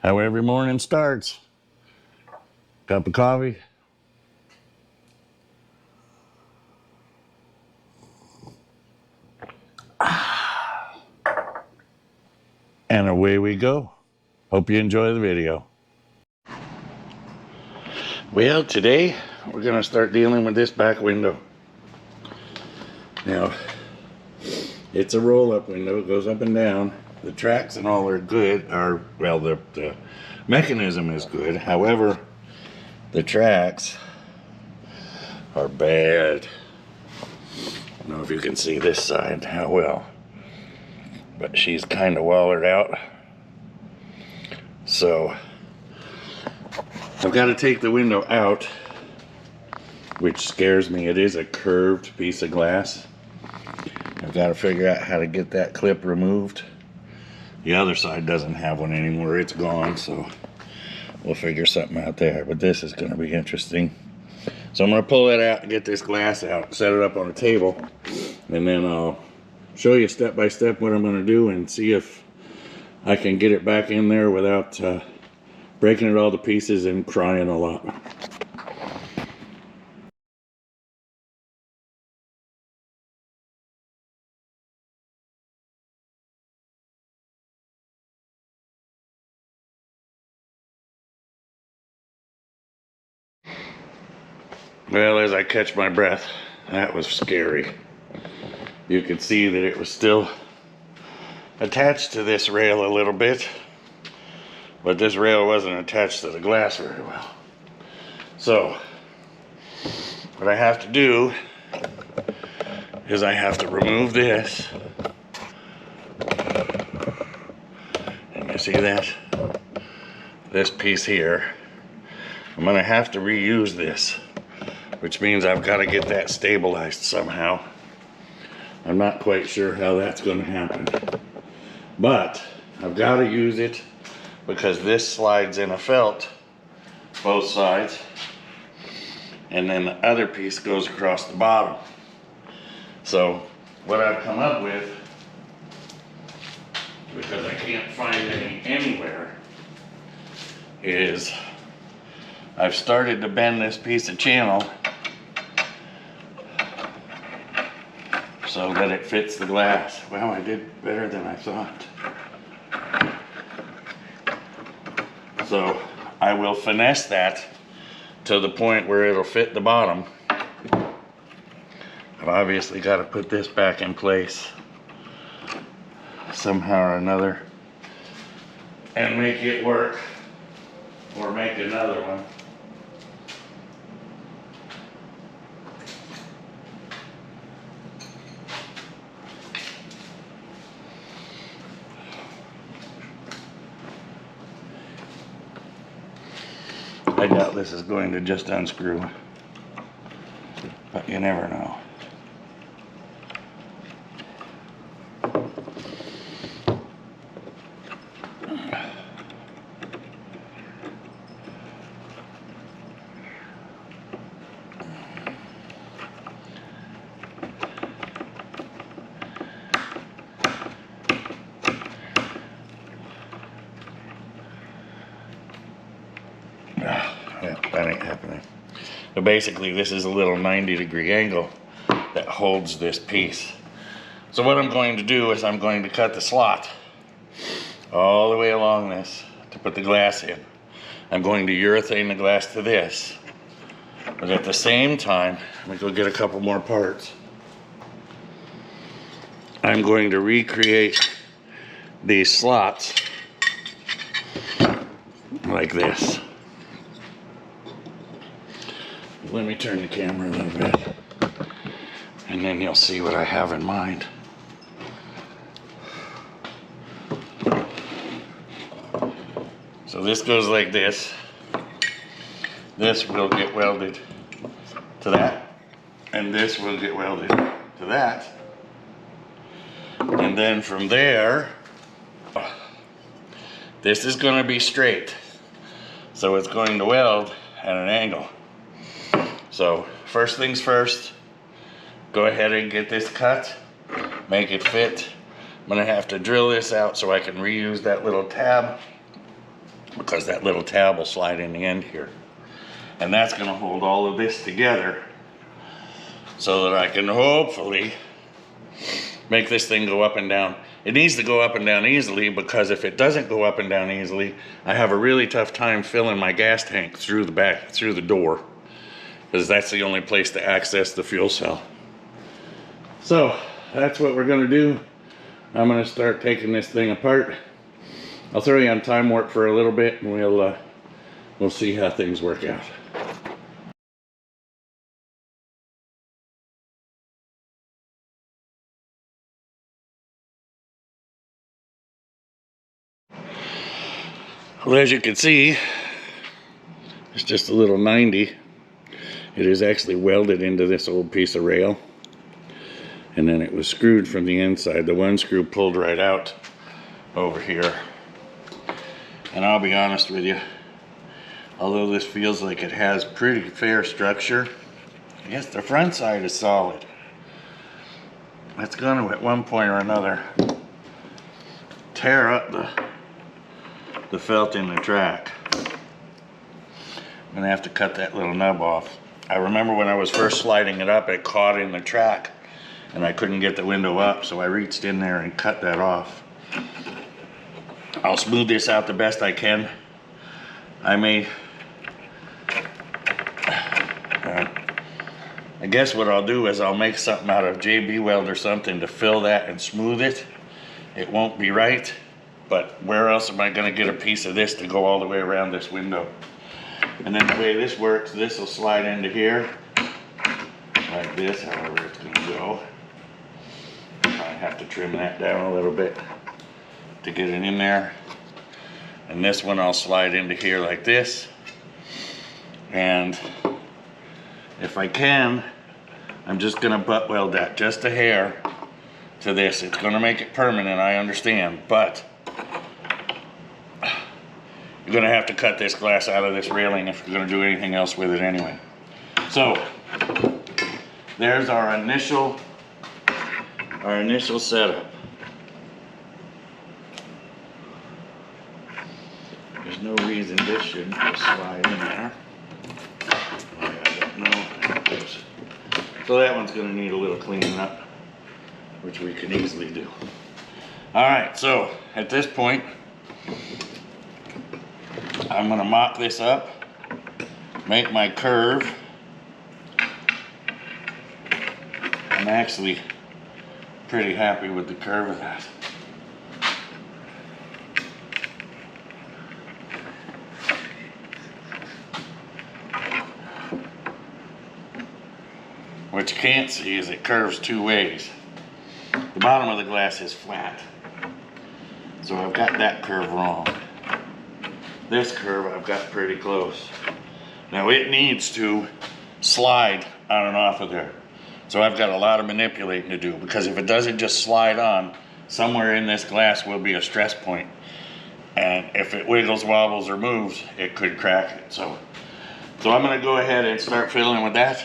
How every morning starts. Cup of coffee. And away we go. Hope you enjoy the video. Well, today we're going to start dealing with this back window. Now, it's a roll-up window. It goes up and down. The tracks and all are good. The mechanism is good. However, the tracks are bad. I don't know if you can see this side how well, but she's kind of wallered out. So I've got to take the window out, which scares me. It is a curved piece of glass. I've got to figure out how to get that clip removed. The other side doesn't have one anymore. It's gone, so we'll figure something out there. But this is going to be interesting. So I'm going to pull that out and get this glass out, set it up on a table, and then I'll show you step by step what I'm going to do and see if I can get it back in there without breaking it all to pieces and crying a lot. Well, as I catch my breath, that was scary. You could see that it was still attached to this rail a little bit, but this rail wasn't attached to the glass very well. So, what I have to do is I have to remove this. And you see that? This piece here. I'm gonna have to reuse this, which means I've got to get that stabilized somehow. I'm not quite sure how that's going to happen, but I've got to use it because this slides in a felt both sides, and then the other piece goes across the bottom. So what I've come up with, because I can't find any anywhere, is I've started to bend this piece of channel so that it fits the glass. Well, I did better than I thought. So I will finesse that to the point where it'll fit the bottom. I've obviously got to put this back in place somehow or another and make it work, or make another one. I doubt this is going to just unscrew, but you never know. Yeah, that ain't happening. So basically this is a little 90-degree angle that holds this piece. So what I'm going to do is I'm going to cut the slot all the way along this to put the glass in. I'm going to urethane the glass to this, but at the same time, let me go get a couple more parts. I'm going to recreate these slots like this. Let me turn the camera a little bit, and then you'll see what I have in mind. So this goes like this. This will get welded to that, and this will get welded to that. And then from there, this is going to be straight. So it's going to weld at an angle. So first things first, go ahead and get this cut, make it fit. I'm gonna have to drill this out so I can reuse that little tab because that little tab will slide in the end here. And that's going to hold all of this together so that I can hopefully make this thing go up and down. It needs to go up and down easily, because if it doesn't go up and down easily, I have a really tough time filling my gas tank through the door, because that's the only place to access the fuel cell. So that's what we're going to do. I'm going to start taking this thing apart. I'll throw you on time warp for a little bit, and we'll see how things work out. Well, as you can see, it's just a little 90. It is actually welded into this old piece of rail, and then it was screwed from the inside. The one screw pulled right out over here. And I'll be honest with you, although this feels like it has pretty fair structure, I guess the front side is solid. It's going to, at one point or another, tear up the felt in the track. I'm going to have to cut that little nub off. I remember when I was first sliding it up, it caught in the track and I couldn't get the window up, so I reached in there and cut that off. I'll smooth this out the best I can. I guess what I'll do is I'll make something out of JB weld or something to fill that and smooth it. It won't be right, but where else am I going to get a piece of this to go all the way around this window? And then the way this works, this will slide into here like this, however it's going to go. I have to trim that down a little bit to get it in there. And this one I'll slide into here like this. And if I can, I'm just going to butt weld that just a hair to this. It's going to make it permanent, I understand, but you're going to have to cut this glass out of this railing if you're going to do anything else with it anyway. So there's our initial setup. There's no reason this shouldn't just slide in there. I don't know. So that one's going to need a little cleaning up, which we can easily do. All right, so at this point, I'm going to mock this up, make my curve. I'm actually pretty happy with the curve of that. What you can't see is it curves two ways. The bottom of the glass is flat, so I've got that curve wrong. This curve I've got pretty close. Now it needs to slide on and off of there. So I've got a lot of manipulating to do, because if it doesn't just slide on, somewhere in this glass will be a stress point. And if it wiggles, wobbles, or moves, it could crack it. So I'm gonna go ahead and start fiddling with that.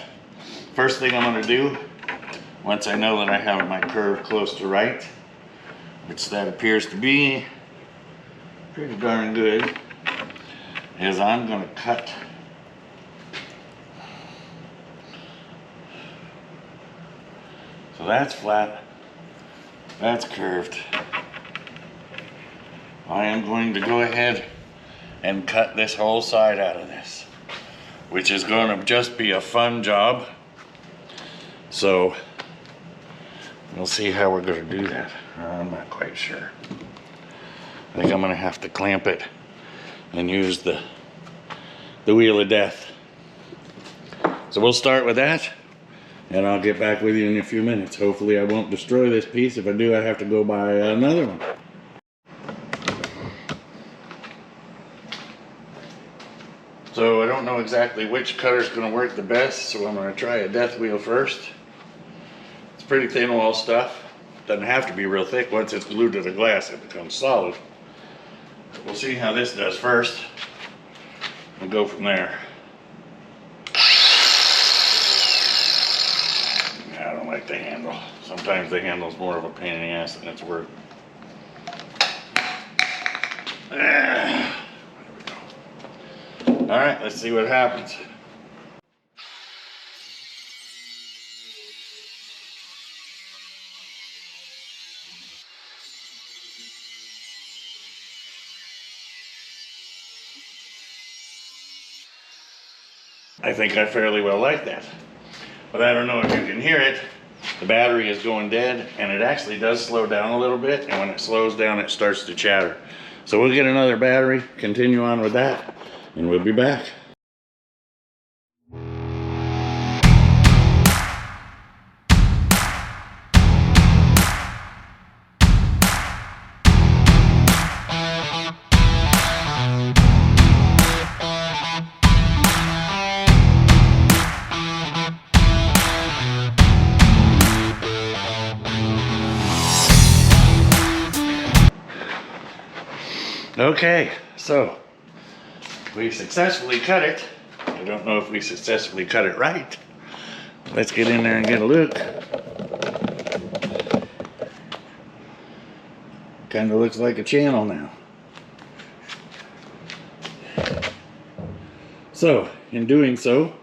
First thing I'm gonna do, once I know that I have my curve close to right, which that appears to be pretty darn good, is I'm gonna cut so that's flat, that's curved. I am going to go ahead and cut this whole side out of this, which is going to just be a fun job. So we'll see how we're going to do that. I'm not quite sure. I think I'm going to have to clamp it and use the wheel of death. So we'll start with that, and I'll get back with you in a few minutes. Hopefully I won't destroy this piece. If I do, I have to go buy another one. So I don't know exactly which cutter's going to work the best, so I'm going to try a death wheel first. It's pretty thin wall stuff. Doesn't have to be real thick. Once it's glued to the glass, it becomes solid. We'll see how this does first and go from there. I don't like the handle. Sometimes the handle's more of a pain in the ass than it's worth. There we All right, let's see what happens. I think I fairly well like that. But I don't know if you can hear it. The battery is going dead, and it actually does slow down a little bit, and when it slows down, it starts to chatter. So we'll get another battery, continue on with that, and we'll be back. Okay, so we successfully cut it. I don't know if we successfully cut it right. Let's get in there and get a look. Kind of looks like a channel now. So, in doing so,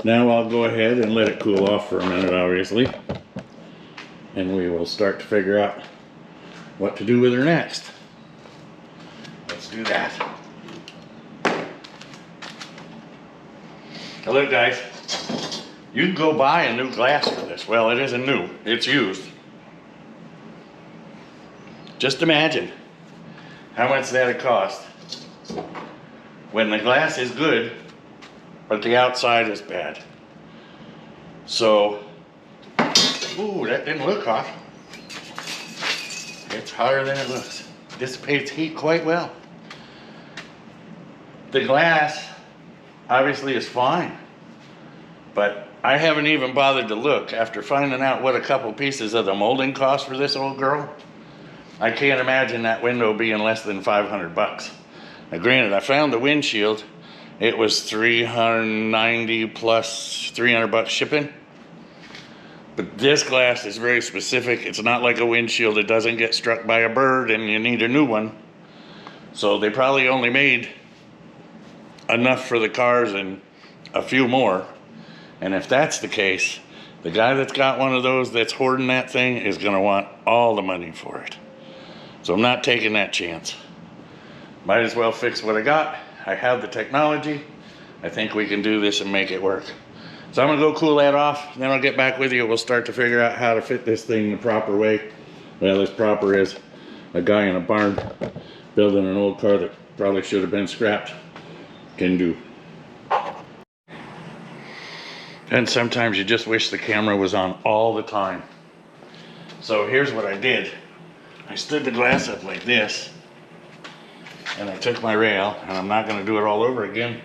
now I'll go ahead and let it cool off for a minute, obviously. And we will start to figure out what to do with her next. Let's do that. Now look, guys, you can go buy a new glass for this. Well, it isn't new, it's used. Just imagine how much that'd cost when the glass is good, but the outside is bad. So, ooh, that didn't look hot. It's hotter than it looks. Dissipates heat quite well. The glass obviously is fine, but I haven't even bothered to look. After finding out what a couple pieces of the molding cost for this old girl, I can't imagine that window being less than 500 bucks. Now granted, I found the windshield. It was 390 plus 300 bucks shipping. But this glass is very specific. It's not like a windshield. It doesn't get struck by a bird and you need a new one. So they probably only made enough for the cars and a few more. And if that's the case, the guy that's got one of those that's hoarding that thing is gonna want all the money for it. So I'm not taking that chance. Might as well fix what I got. I have the technology. I think we can do this and make it work. So I'm gonna go cool that off, then I'll get back with you. We'll start to figure out how to fit this thing the proper way. Well, as proper as a guy in a barn building an old car that probably should have been scrapped can do. And sometimes you just wish the camera was on all the time. So here's what I did. I stood the glass up like this, and I took my rail, and I'm not gonna do it all over again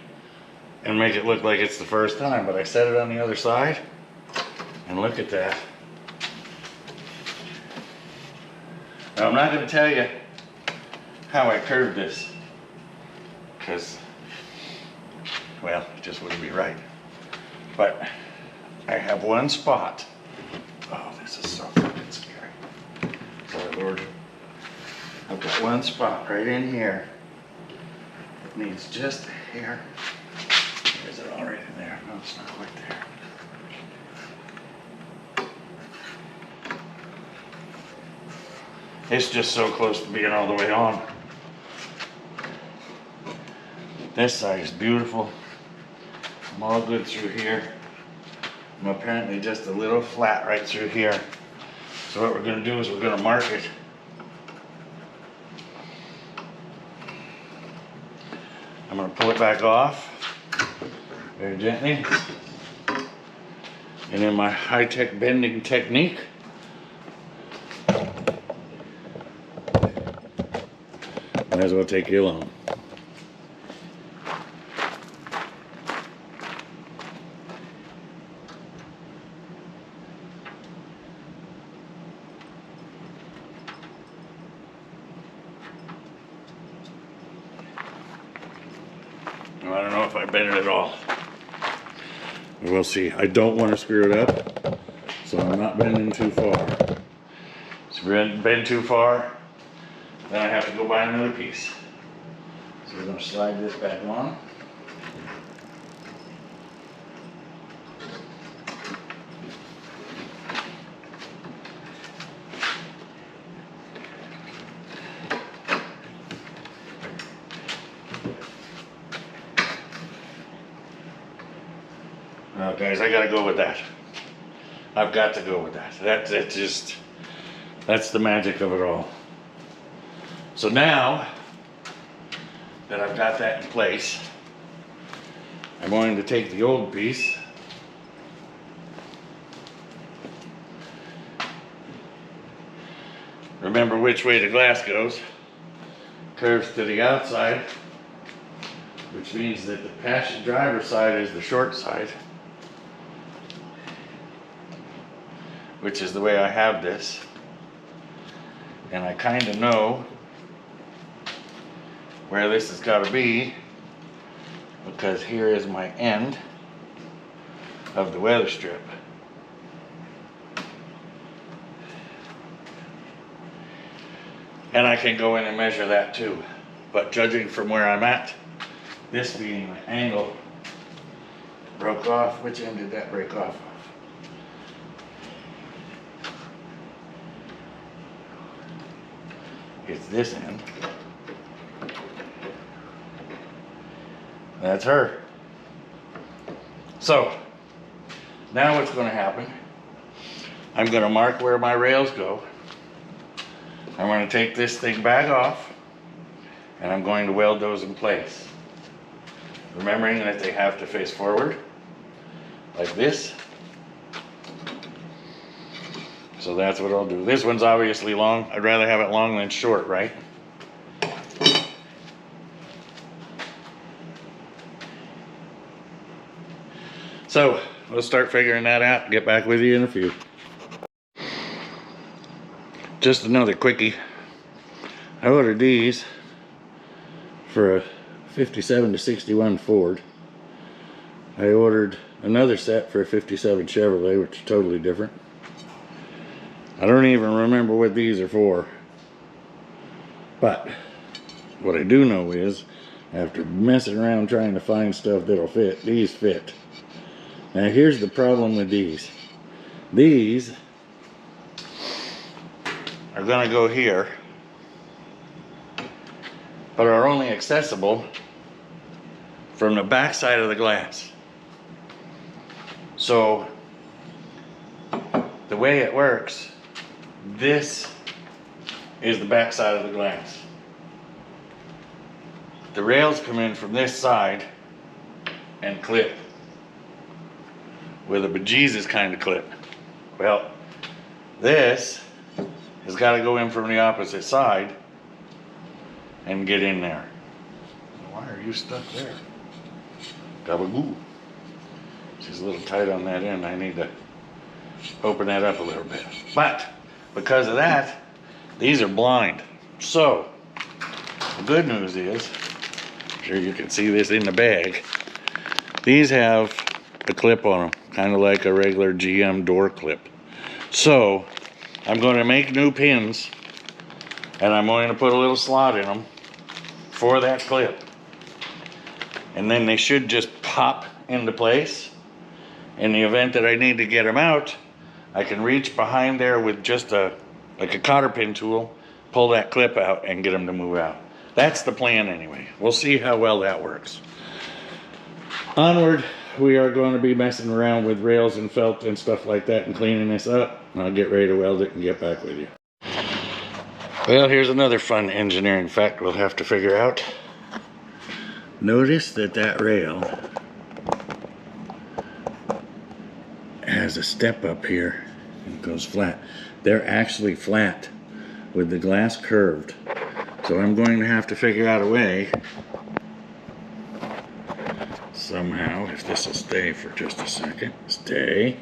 and make it look like it's the first time, but I set it on the other side, and look at that. Now I'm not gonna tell you how I curved this, because, well, it just wouldn't be right. But I have one spot. Oh, this is so fucking scary. Sorry, Lord. I've got one spot right in here. It needs just a hair. Is it all right in there? No, it's not quite there. It's just so close to being all the way on. This side is beautiful. I'm all good through here. I'm apparently just a little flat right through here. So what we're gonna do is we're gonna mark it. I'm gonna pull it back off very gently. And in my high-tech bending technique, might as well take you along. I don't know if I bent it at all. We'll see. I don't want to screw it up, so I'm not bending too far. So if we bend too far, then I have to go buy another piece. So we're going to slide this back on. Oh, guys, I gotta go with that. I've got to go with that. That's the magic of it all. So now that I've got that in place, I'm going to take the old piece, remember which way the glass goes, curves to the outside, which means that the passenger driver's side is the short side, which is the way I have this. And I kind of know where this has got to be, because here is my end of the weather strip. And I can go in and measure that too. But judging from where I'm at, this being the angle broke off. Which end did that break off of? It's this end. That's her. So now what's going to happen, I'm going to mark where my rails go. I'm going to take this thing back off and I'm going to weld those in place, remembering that they have to face forward like this. So that's what I'll do. This one's obviously long. I'd rather have it long than short, right? So we'll start figuring that out. Get back with you in a few. Just another quickie. I ordered these for a 57 to 61 Ford. I ordered another set for a 57 Chevrolet, which is totally different. I don't even remember what these are for. But what I do know is, after messing around trying to find stuff that'll fit, these fit. Now here's the problem with these. These are gonna go here, but are only accessible from the back side of the glass. So the way it works, this is the back side of the glass. The rails come in from this side and clip with a bejesus kind of clip. Well, this has got to go in from the opposite side and get in there. Why are you stuck there? Gabagoo. She's a little tight on that end. I need to open that up a little bit. But because of that, these are blind. So the good news is, I'm sure you can see this in the bag, these have a clip on them, kind of like a regular GM door clip. So I'm going to make new pins and I'm going to put a little slot in them for that clip, and then they should just pop into place. In the event that I need to get them out, I can reach behind there with just like a cotter pin tool, pull that clip out and get them to move out. That's the plan anyway. We'll see how well that works. Onward, we are going to be messing around with rails and felt and stuff like that and cleaning this up. I'll get ready to weld it and get back with you. Well, here's another fun engineering fact we'll have to figure out. Notice that that rail has a step up here and it goes flat. They're actually flat with the glass curved. So I'm going to have to figure out a way somehow, if this will stay for just a second. Stay.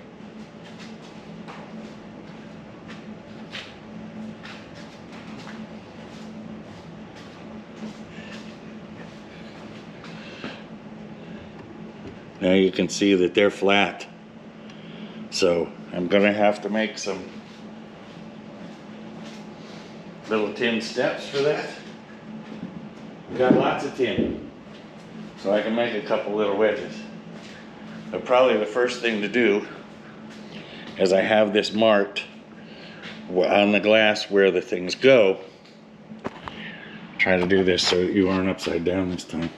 Now you can see that they're flat. So I'm gonna have to make some little tin steps for that. We've got lots of tin. so I can make a couple little wedges. But probably the first thing to do is I have this marked on the glass where the things go. Try to do this so that you aren't upside down this time.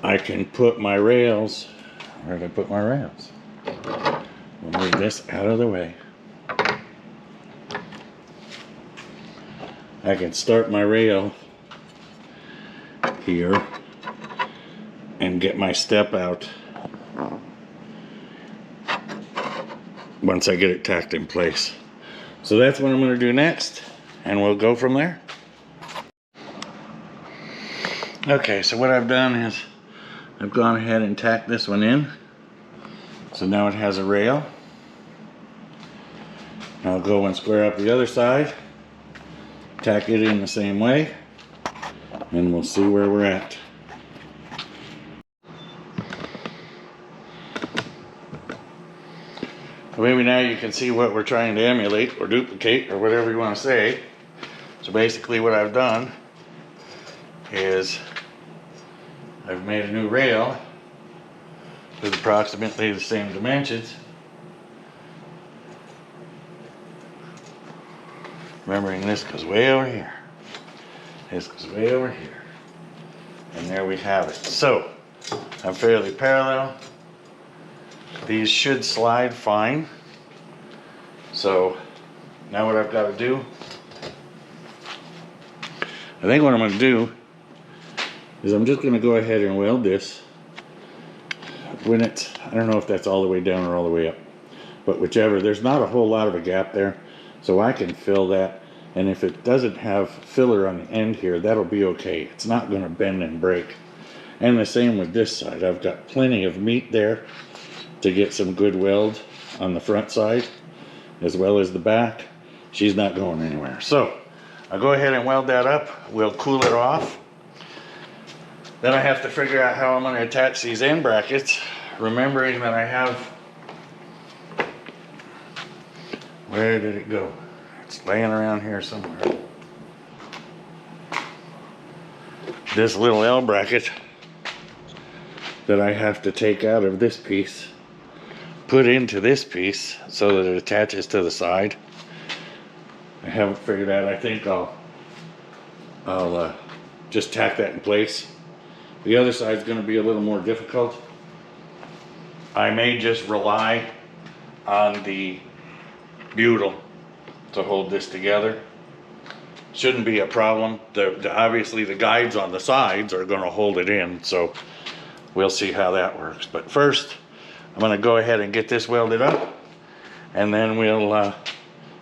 I can put my rails, where did I put my rails? We'll move this out of the way. I can start my rail here and get my step out once I get it tacked in place. So that's what I'm going to do next, and we'll go from there. Okay, so what I've done is I've gone ahead and tacked this one in. So now it has a rail. I'll go and square up the other side, tack it in the same way, and we'll see where we're at. So maybe now you can see what we're trying to emulate or duplicate or whatever you want to say. So basically what I've done is I've made a new rail with approximately the same dimensions. Remembering this goes way over here. This goes way over here. And there we have it. So I'm fairly parallel. These should slide fine. So now what I've got to do, I think what I'm going to do is I'm just going to go ahead and weld this when it's, I don't know if that's all the way down or all the way up, but whichever, there's not a whole lot of a gap there, so I can fill that. And if it doesn't have filler on the end here, that'll be okay. It's not going to bend and break. And the same with this side. I've got plenty of meat there to get some good weld on the front side as well as the back. She's not going anywhere. So I'll go ahead and weld that up. We'll cool it off. Then I have to figure out how I'm going to attach these end brackets, remembering that I have, where did it go? It's laying around here somewhere. This little L bracket that I have to take out of this piece, put into this piece so that it attaches to the side. I haven't figured out. I think I'll just tack that in place. The other side's going to be a little more difficult. I may just rely on the butyl to hold this together. Shouldn't be a problem. Obviously the guides on the sides are going to hold it in, so we'll see how that works. But first, I'm going to go ahead and get this welded up, and then we'll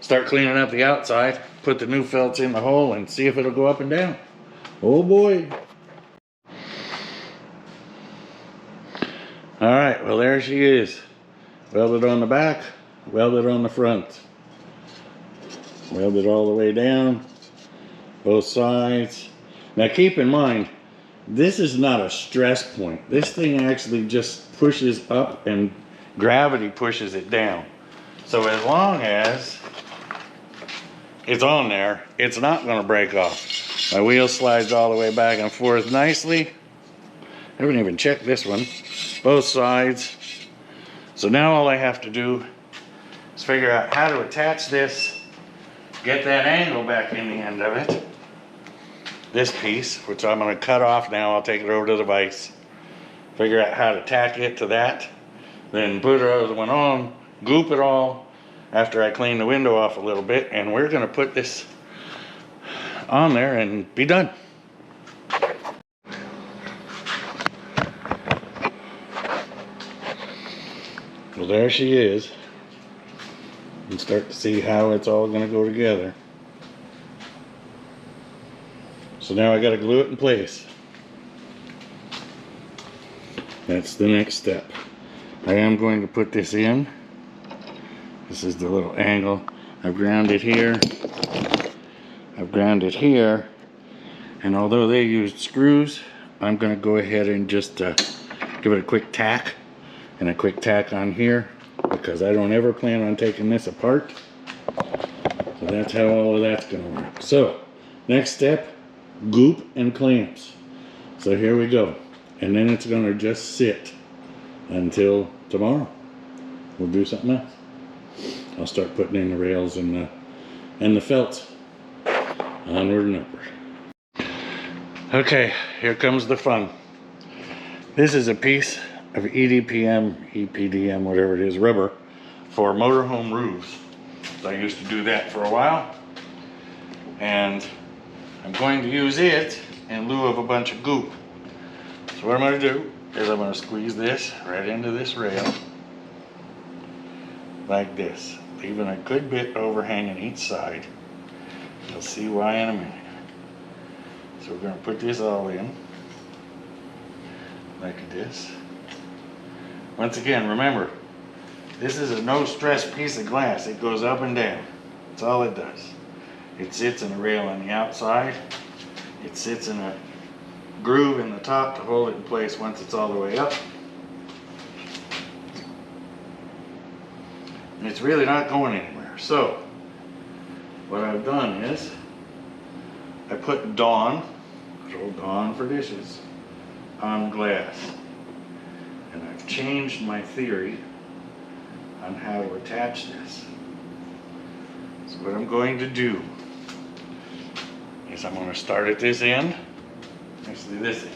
start cleaning up the outside, put the new felts in the hole, and see if it'll go up and down. Oh boy. All right, well there she is. Welded on the back, welded on the front. Welded all the way down, both sides. Now keep in mind, this is not a stress point. This thing actually just pushes up and gravity pushes it down. So as long as it's on there, it's not going to break off. My wheel slides all the way back and forth nicely. I haven't even checked this one. Both sides. So now all I have to do is figure out how to attach this, get that angle back in the end of it. This piece, which I'm going to cut off now, I'll take it over to the vise. Figure out how to tack it to that. Then put the other one on, goop it all after I clean the window off a little bit, and we're going to put this on there and be done. Well, there she is. You can start to see how it's all going to go together. So now I got to glue it in place. That's the next step. I am going to put this in. This is the little angle. I've ground it here. I've ground it here. And although they used screws, I'm going to go ahead and just give it a quick tack. And a quick tack on here, because I don't ever plan on taking this apart. So that's how all of that's going to work. So next step, goop and clamps. So here we go. And then it's gonna just sit until tomorrow. We'll do something else. I'll start putting in the rails and the felts. Onward and upward. Okay, here comes the fun. This is a piece of EPDM, whatever it is, rubber for motorhome roofs. So I used to do that for a while. And I'm going to use it in lieu of a bunch of goop. So what I'm going to do is I'm going to squeeze this right into this rail like this, leaving a good bit overhanging each side. You'll see why in a minute. So we're going to put this all in like this. Once again, remember, this is a no stress piece of glass. It goes up and down. That's all it does. It sits in a rail on the outside. It sits in a groove in the top to hold it in place once it's all the way up. And it's really not going anywhere. So, what I've done is, I put Dawn, good old Dawn for dishes, on glass. And I've changed my theory on how to attach this. So what I'm going to do is I'm going to start at this end, actually this end.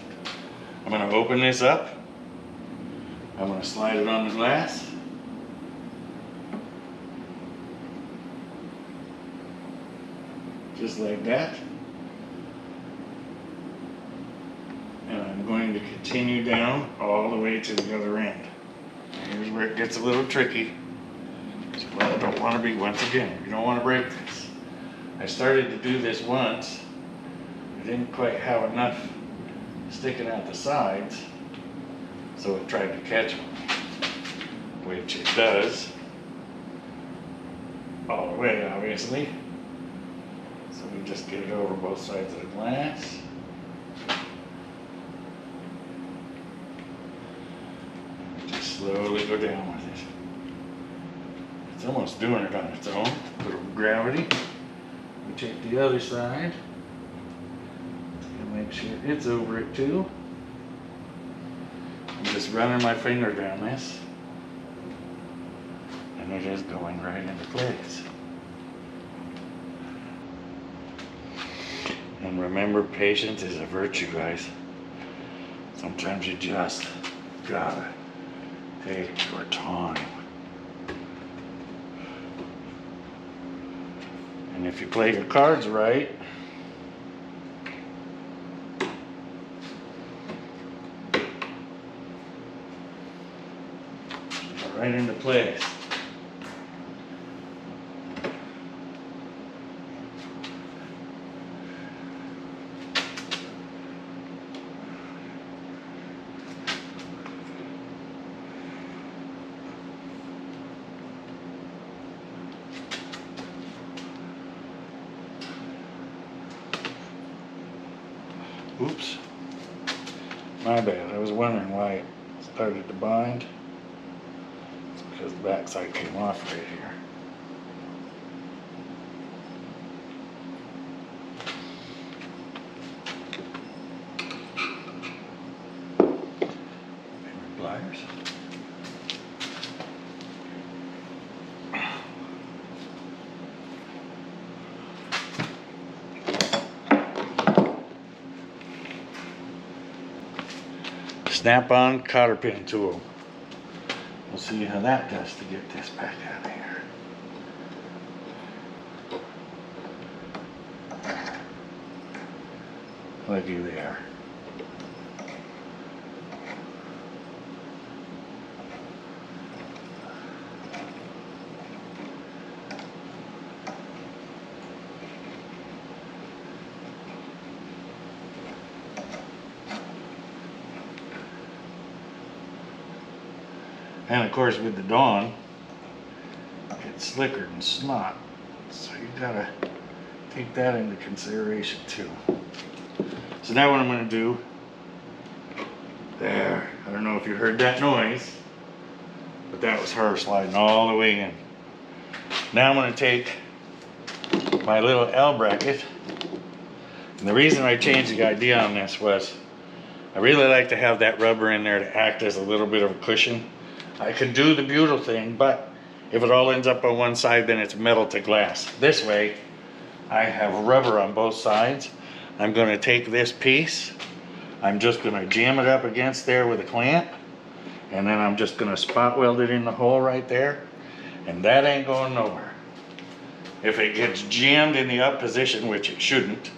I'm going to open this up. I'm going to slide it on the glass. Just like that. And I'm going to continue down all the way to the other end. Here's where it gets a little tricky. So I don't want to be, once again, you don't want to break this. I started to do this once. I didn't quite have enough sticking out the sides, so it tried to catch me, which it does all the way, obviously. So we just get it over both sides of the glass. Just slowly go down with it. It's almost doing it on its own, a little gravity. We take the other side and make sure it's over it too. I'm just running my finger down this, and it is going right into place. And remember, patience is a virtue, guys. Sometimes you just gotta take your time. And if you play your cards right, go right into place. Oops, my bad. I was wondering why it started to bind. It's because the backside came off right here. Maybe pliers. Snap-on cotter pin tool. We'll see how that does to get this back out of here. Looky there. And of course with the Dawn, it's slicker than snot. So you gotta take that into consideration too. So now what I'm gonna do, there, I don't know if you heard that noise, but that was her sliding all the way in. Now I'm gonna take my little L bracket. And the reason I changed the idea on this was I really like to have that rubber in there to act as a little bit of a cushion. I could do the butyl thing, but if it all ends up on one side, then it's metal to glass. This way, I have rubber on both sides. I'm gonna take this piece, I'm just gonna jam it up against there with a clamp, and then I'm just gonna spot weld it in the hole right there, and that ain't going nowhere. If it gets jammed in the up position, which it shouldn't,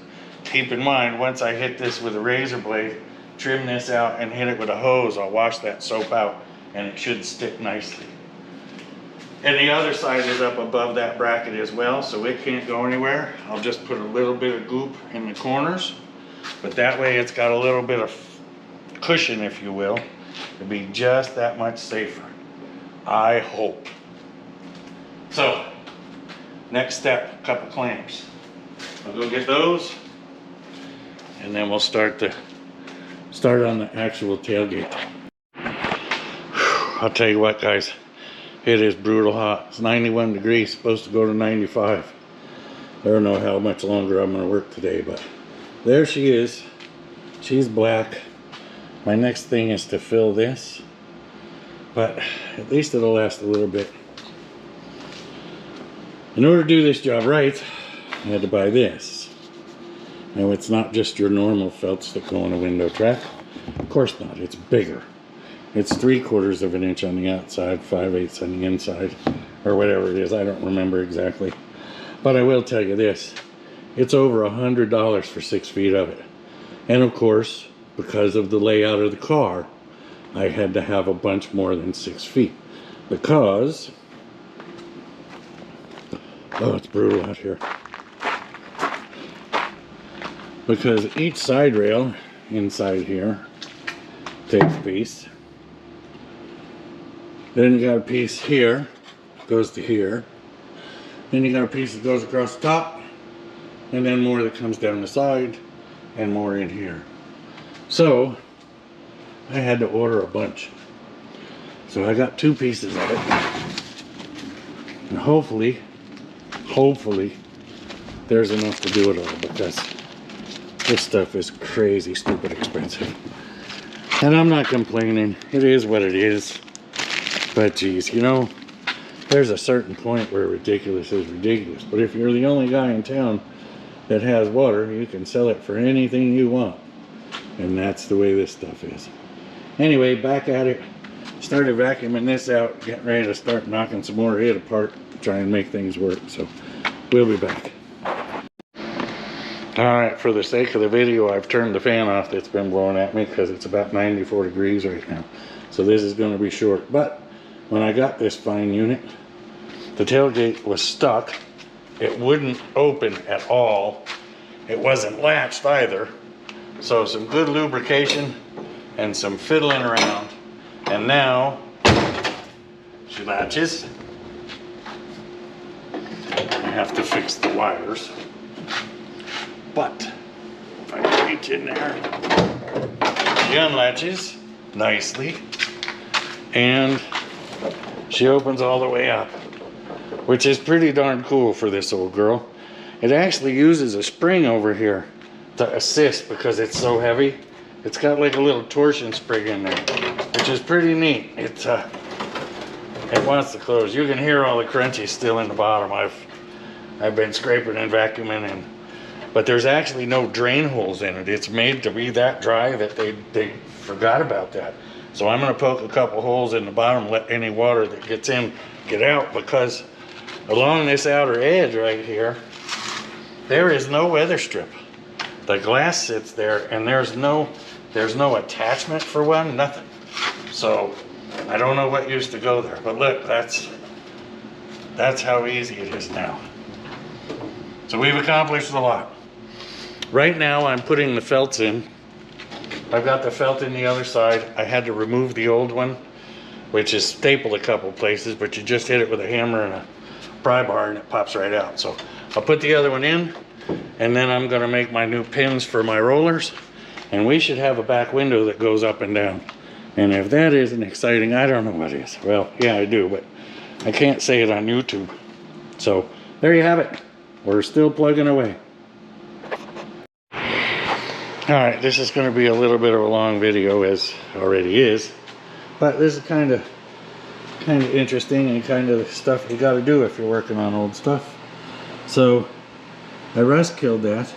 keep in mind, once I hit this with a razor blade, trim this out and hit it with a hose, I'll wash that soap out and it should stick nicely. And the other side is up above that bracket as well, so it can't go anywhere. I'll just put a little bit of goop in the corners, but that way it's got a little bit of cushion, if you will. It'll be just that much safer, I hope. So, next step, a couple clamps. I'll go get those, and then we'll start on the actual tailgate. I'll tell you what, guys. It is brutal hot. It's 91 degrees, supposed to go to 95. I don't know how much longer I'm going to work today, but there she is. She's black. My next thing is to fill this, but at least it'll last a little bit. In order to do this job right, I had to buy this. Now, it's not just your normal felts that go on a window track. Of course not. It's bigger. It's 3/4 of an inch on the outside, 5/8 on the inside, or whatever it is. I don't remember exactly. But I will tell you this. It's over $100 for 6 feet of it. And of course, because of the layout of the car, I had to have a bunch more than 6 feet. Because, oh, it's brutal out here. Because each side rail inside here takes a piece. Then you got a piece here, goes to here. Then you got a piece that goes across the top, and then more that comes down the side, and more in here. So, I had to order a bunch. So I got 2 pieces of it. And hopefully, there's enough to do it all, because this stuff is crazy, stupid expensive. And I'm not complaining. It is what it is. But geez, you know, there's a certain point where ridiculous is ridiculous. But if you're the only guy in town that has water, you can sell it for anything you want. And that's the way this stuff is. Anyway, back at it. Started vacuuming this out, getting ready to start knocking some more of it apart, try and make things work. So we'll be back. Alright, for the sake of the video, I've turned the fan off that's been blowing at me because it's about 94 degrees right now. So this is going to be short. But when I got this fine unit, the tailgate was stuck. It wouldn't open at all. It wasn't latched either. So some good lubrication and some fiddling around. And now she latches. I have to fix the wires. But if I can reach in there, she unlatches nicely. And she opens all the way up, which is pretty darn cool for this old girl. It actually uses a spring over here to assist because it's so heavy. It's got like a little torsion spring in there, which is pretty neat. It wants to close. You can hear all the crunchies still in the bottom. I've been scraping and vacuuming, but there's actually no drain holes in it. It's made to be that dry that they forgot about that. So I'm going to poke a couple holes in the bottom, let any water that gets in get out, because along this outer edge right here, there is no weather strip. The glass sits there and there's no attachment for one, nothing. So I don't know what used to go there, but look, that's how easy it is now. So we've accomplished a lot. Right now I'm putting the felts in. I've got the felt in the other side. I had to remove the old one, which is stapled a couple places, but you just hit it with a hammer and a pry bar and it pops right out. So I'll put the other one in, and then I'm gonna make my new pins for my rollers, and we should have a back window that goes up and down. And if that isn't exciting, I don't know what is. Well, yeah, I do, but I can't say it on YouTube. So there you have it. We're still plugging away. Alright, this is going to be a little bit of a long video, as already is. But this is kind of interesting and kind of the stuff you got to do if you're working on old stuff. So I rust killed that,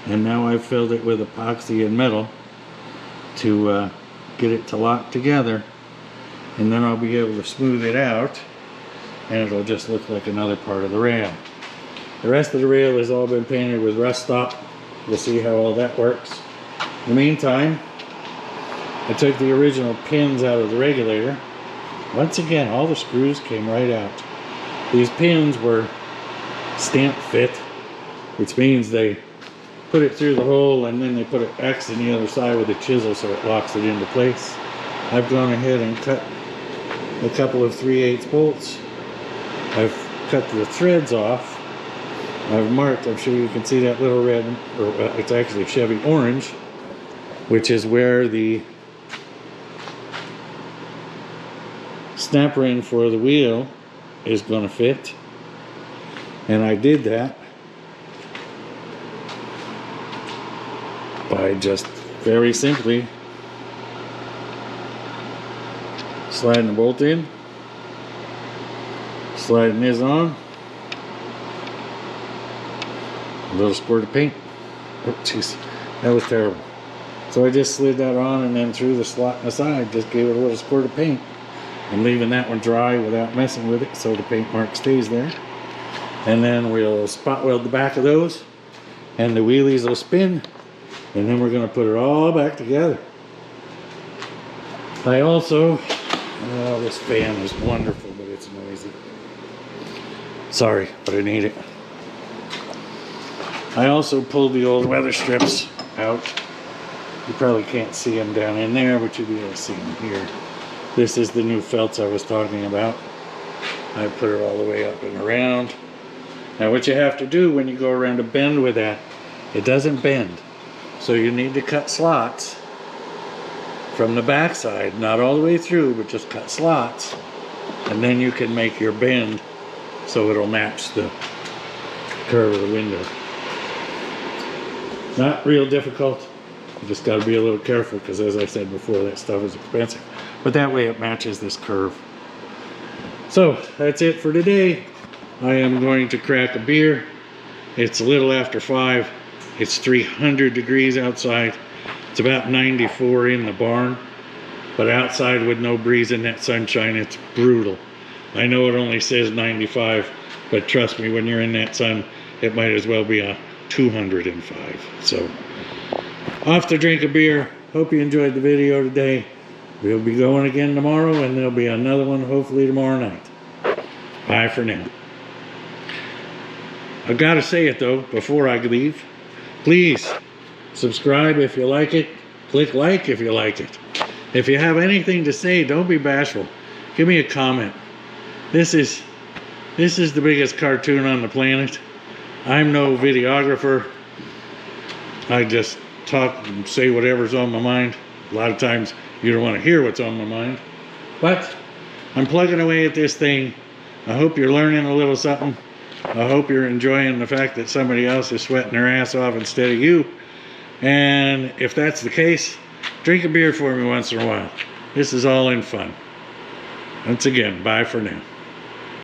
and now I've filled it with epoxy and metal to get it to lock together, and then I'll be able to smooth it out and it'll just look like another part of the rail. The rest of the rail has all been painted with rust stop. We'll see how all that works. In the meantime, I took the original pins out of the regulator. Once again, all the screws came right out. These pins were stamp fit, which means they put it through the hole and then they put an X on the other side with a chisel so it locks it into place. I've gone ahead and cut a couple of 3/8 bolts. I've cut the threads off. I've marked, I'm sure you can see that little red, or it's actually Chevy orange, which is where the snap ring for the wheel is going to fit. And I did that by just very simply sliding the bolt in, sliding this on, a little squirt of paint. Oh jeez, that was terrible. So I just slid that on and then through the slot in the side, just gave it a little squirt of paint. I'm leaving that one dry without messing with it so the paint mark stays there. And then we'll spot weld the back of those and the wheelies will spin, and then we're going to put it all back together. I also, oh, this fan is wonderful, but it's noisy. Sorry, but I need it. I also pulled the old weather strips out. You probably can't see them down in there, but you'll be able to see them here. This is the new felts I was talking about. I put it all the way up and around. Now what you have to do when you go around a bend with that, it doesn't bend. So you need to cut slots from the back side, not all the way through, but just cut slots. And then you can make your bend so it'll match the curve of the window. Not real difficult. You just got to be a little careful because, as I said before, that stuff is expensive. But that way it matches this curve. So that's it for today. I am going to crack a beer. It's a little after 5. It's 300 degrees outside. It's about 94 in the barn. But outside with no breeze and that sunshine, it's brutal. I know it only says 95, but trust me, when you're in that sun, it might as well be a 205. So off to drink a beer. Hope you enjoyed the video today. We'll be going again tomorrow, and there'll be another one hopefully tomorrow night. Bye for now. I've got to say it though before I leave. Please subscribe if you like it. Click like if you like it. If you have anything to say, don't be bashful. Give me a comment. This is the biggest cartoon on the planet. I'm no videographer. I just talk and say whatever's on my mind. A lot of times you don't want to hear what's on my mind. But I'm plugging away at this thing. I hope you're learning a little something. I hope you're enjoying the fact that somebody else is sweating their ass off instead of you. And if that's the case, drink a beer for me once in a while. This is all in fun. Once again, bye for now.